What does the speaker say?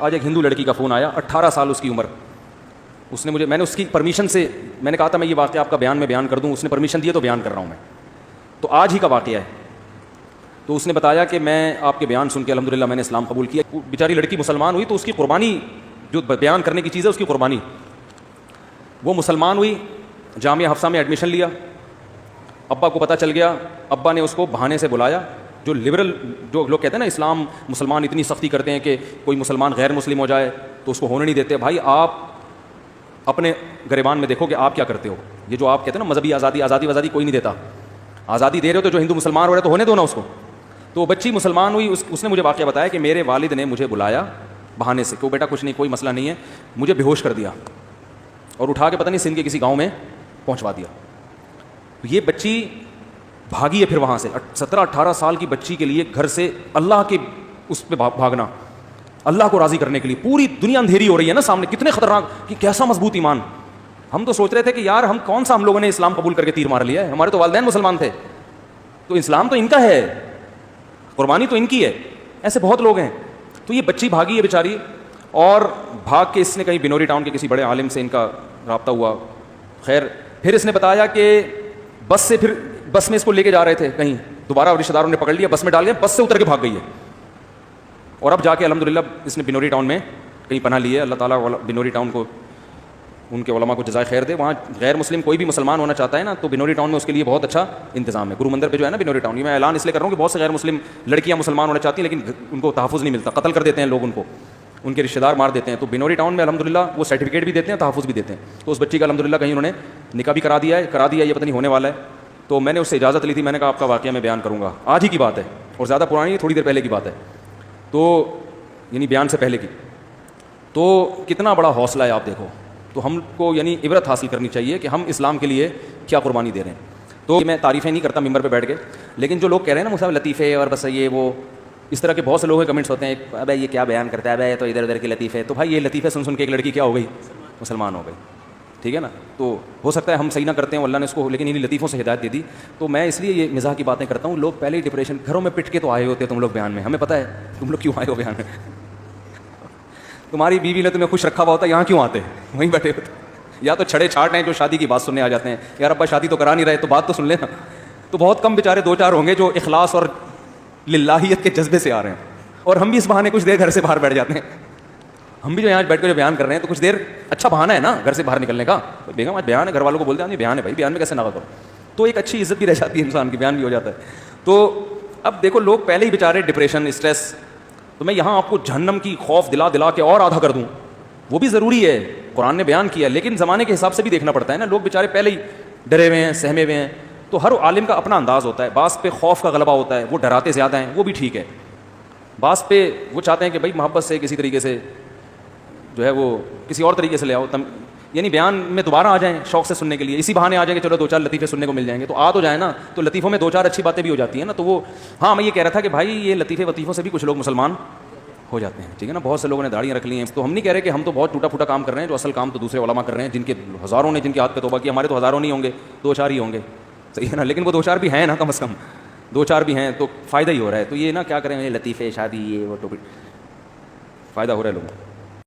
آج ایک ہندو لڑکی کا فون آیا, 18 سال اس کی عمر. اس نے مجھے, میں نے اس کی پرمیشن سے, میں نے کہا تھا میں یہ واقعہ آپ کا بیان میں بیان کر دوں, اس نے پرمیشن دی تو بیان کر رہا ہوں میں. تو آج ہی کا واقعہ ہے. تو اس نے بتایا کہ میں آپ کے بیان سن کے الحمدللہ میں نے اسلام قبول کیا. بیچاری لڑکی مسلمان ہوئی تو اس کی قربانی, جو بیان کرنے کی چیز ہے اس کی قربانی, وہ مسلمان ہوئی, جامعہ حفصہ میں ایڈمیشن لیا. ابا کو پتہ چل گیا, ابا نے اس کو بہانے سے بلایا. جو لبرل جو لوگ کہتے ہیں نا اسلام مسلمان اتنی سختی کرتے ہیں کہ کوئی مسلمان غیر مسلم ہو جائے تو اس کو ہونے نہیں دیتے. بھائی آپ اپنے گریبان میں دیکھو کہ آپ کیا کرتے ہو. یہ جو آپ کہتے ہیں نا مذہبی آزادی کوئی نہیں دیتا. آزادی دے رہے ہو تو جو ہندو مسلمان ہو رہا ہے تو ہونے دو نا اس کو. تو بچی مسلمان ہوئی. اس نے مجھے واقعہ بتایا کہ میرے والد نے مجھے بلایا بہانے سے کہ بیٹا کچھ نہیں, کوئی مسئلہ نہیں ہے. مجھے بے ہوش کر دیا اور اٹھا کے پتہ نہیں سندھ کے کسی گاؤں میں پہنچوا دیا. یہ بچی بھاگی ہے پھر وہاں سے. 17-18 سال کی بچی کے لیے گھر سے اللہ کے اس پہ بھاگنا, اللہ کو راضی کرنے کے لیے. پوری دنیا اندھیری ہو رہی ہے نا سامنے, کتنے خطرناک, کہ کیسا مضبوط ایمان. ہم تو سوچ رہے تھے کہ یار ہم کون سا ہم لوگوں نے اسلام قبول کر کے تیر مار لیا ہے, ہمارے تو والدین مسلمان تھے, تو اسلام تو ان کا ہے, قربانی تو ان کی ہے. ایسے بہت لوگ ہیں. تو یہ بچی بھاگی ہے بیچاری, اور بھاگ کے اس نے کہیں بنوری ٹاؤن کے کسی بڑے عالم سے ان کا رابطہ ہوا. خیر پھر اس نے بتایا کہ بس میں اس کو لے کے جا رہے تھے کہیں, دوبارہ رشتہ داروں نے پکڑ لیا, بس میں ڈال گئے, بس سے اتر کے بھاگ گئی ہے. اور اب جا کے الحمدللہ اس نے بنوری ٹاؤن میں کہیں پناہ لی ہے. اللہ تعالیٰ بنوری ٹاؤن کو, ان کے علماء کو جزائے خیر دے. وہاں غیر مسلم کوئی بھی مسلمان ہونا چاہتا ہے نا تو بنوری ٹاؤن میں اس کے لیے بہت اچھا انتظام ہے. گرو مندر پہ جو ہے نا بنوری ٹاؤن, یہ میں اعلان اس لیے کر رہا ہوں کہ بہت سے غیر مسلم لڑکیاں مسلمان ہونا چاہتی ہیں لیکن ان کو تحفظ نہیں ملتا, قتل کر دیتے ہیں لوگ ان کو, ان کے رشتہ دار مار دیتے ہیں. تو بنوری ٹاؤن میں الحمدللہ وہ سرٹیفکیٹ بھی دیتے ہیں, تحفظ بھی دیتے ہیں. تو اس بچی کا الحمدللہ کہیں انہوں نے نکاح بھی کرا دیا ہے, یہ پتہ نہیں ہونے والا ہے. تو میں نے اس سے اجازت لی تھی, میں نے کہا آپ کا واقعہ میں بیان کروں گا. آج ہی کی بات ہے اور زیادہ پرانی, تھوڑی دیر پہلے کی بات ہے, تو یعنی بیان سے پہلے کی. تو کتنا بڑا حوصلہ ہے آپ دیکھو. تو ہم کو یعنی عبرت حاصل کرنی چاہیے کہ ہم اسلام کے لیے کیا قربانی دے رہے ہیں. تو میں تعریفیں نہیں کرتا ممبر پہ بیٹھ کے, لیکن جو لوگ کہہ رہے ہیں نا مصعب لطیفے اور بس یہ وہ اس طرح کے بہت سے لوگ کمنٹس ہوتے ہیں, ابے یہ کیا بیان کرتا ہے, ابے تو ادھر ادھر کے لطیفے. تو بھائی یہ لطیفے سن کے ایک لڑکی کیا ہو گئی, مسلمان ہو گئی, ٹھیک ہے نا. تو ہو سکتا ہے ہم صحیح نہ کرتے ہیں, اللہ نے اس کو لیکن انہیں لطیفوں سے ہدایت دے دی. تو میں اس لیے یہ مزاح کی باتیں کرتا ہوں. لوگ پہلے ہی ڈپریشن, گھروں میں پٹ کے تو آئے ہوتے تم لوگ بیان میں, ہمیں پتہ ہے تم لوگ کیوں آئے ہو بیان میں. تمہاری بیوی نے تمہیں خوش رکھا ہوا ہوتا ہے, یہاں کیوں آتے ہیں, وہیں بیٹھے ہوتے. یا تو چھڑے چھاٹ ہیں جو شادی کی بات سننے آ جاتے ہیں, یار ابا شادی تو کرا نہیں رہے تو بات تو سن لینا. تو بہت کم بیچارے 2-4 ہوں گے جو اخلاص اور للہیت کے جذبے سے آ رہے ہیں. اور ہم بھی اس بہانے کچھ دیر گھر سے باہر بیٹھ جاتے ہیں. ہم بھی جو یہاں بیٹھ کے جو بیان کر رہے ہیں تو کچھ دیر اچھا بہانہ ہے نا گھر سے باہر نکلنے کا. بیگم آج بیان ہے, گھر والوں کو بولتے ہیں بیان ہے بھائی, بیان میں کیسے نہ کرو, تو ایک اچھی عزت بھی رہ جاتی ہے انسان کی, بیان بھی ہو جاتا ہے. تو اب دیکھو لوگ پہلے ہی بیچارے ڈپریشن, اسٹریس, تو میں یہاں آپ کو جہنم کی خوف دلا کے اور آدھا کر دوں, وہ بھی ضروری ہے, قرآن نے بیان کیا, لیکن زمانے کے حساب سے بھی دیکھنا پڑتا ہے نا. لوگ بیچارے پہلے ہی ڈرے ہوئے ہیں, سہمے ہوئے ہیں. تو ہر عالم کا اپنا انداز ہوتا ہے. بعض پہ خوف کا غلبہ ہوتا ہے, وہ ڈراتے زیادہ ہیں, وہ بھی ٹھیک ہے. بعض پہ وہ چاہتے ہیں کہ بھائی محبت سے کسی طریقے سے جو ہے وہ کسی اور طریقے سے لے آؤ, یعنی بیان میں دوبارہ آ جائیں شوق سے سننے کے لیے, اسی بہانے آ جائیں کہ چلو 2-4 لطیفے سننے کو مل جائیں گے. تو آ تو جائیں نا, تو لطیفوں میں 2-4 اچھی باتیں بھی ہو جاتی ہیں نا. تو وہ ہاں میں یہ کہہ رہا تھا کہ بھائی یہ لطیفے وطیفوں سے بھی کچھ لوگ مسلمان ہو جاتے ہیں, ٹھیک ہے نا. بہت سے لوگوں نے داڑیاں رکھ لی ہیں. تو ہم نہیں کہہ رہے کہ ہم تو بہت ٹوٹا پھوٹا کام کر رہے ہیں, جو اصل کام تو دوسرے علماء کر رہے ہیں جن کے ہزاروں نے جن کے ہاتھ پہ توبہ کی. ہمارے تو ہزاروں نہیں ہوں گے, 2-4 ہی ہوں گے, صحیح ہے نا. لیکن وہ 2-4 بھی ہیں نا, کم از کم 2-4 بھی ہیں تو فائدہ ہی ہو رہا ہے. تو یہ نا کیا کریں, لطیفے شادی یہ وہ ٹوپی, فائدہ ہو رہا ہے لوگوں کو.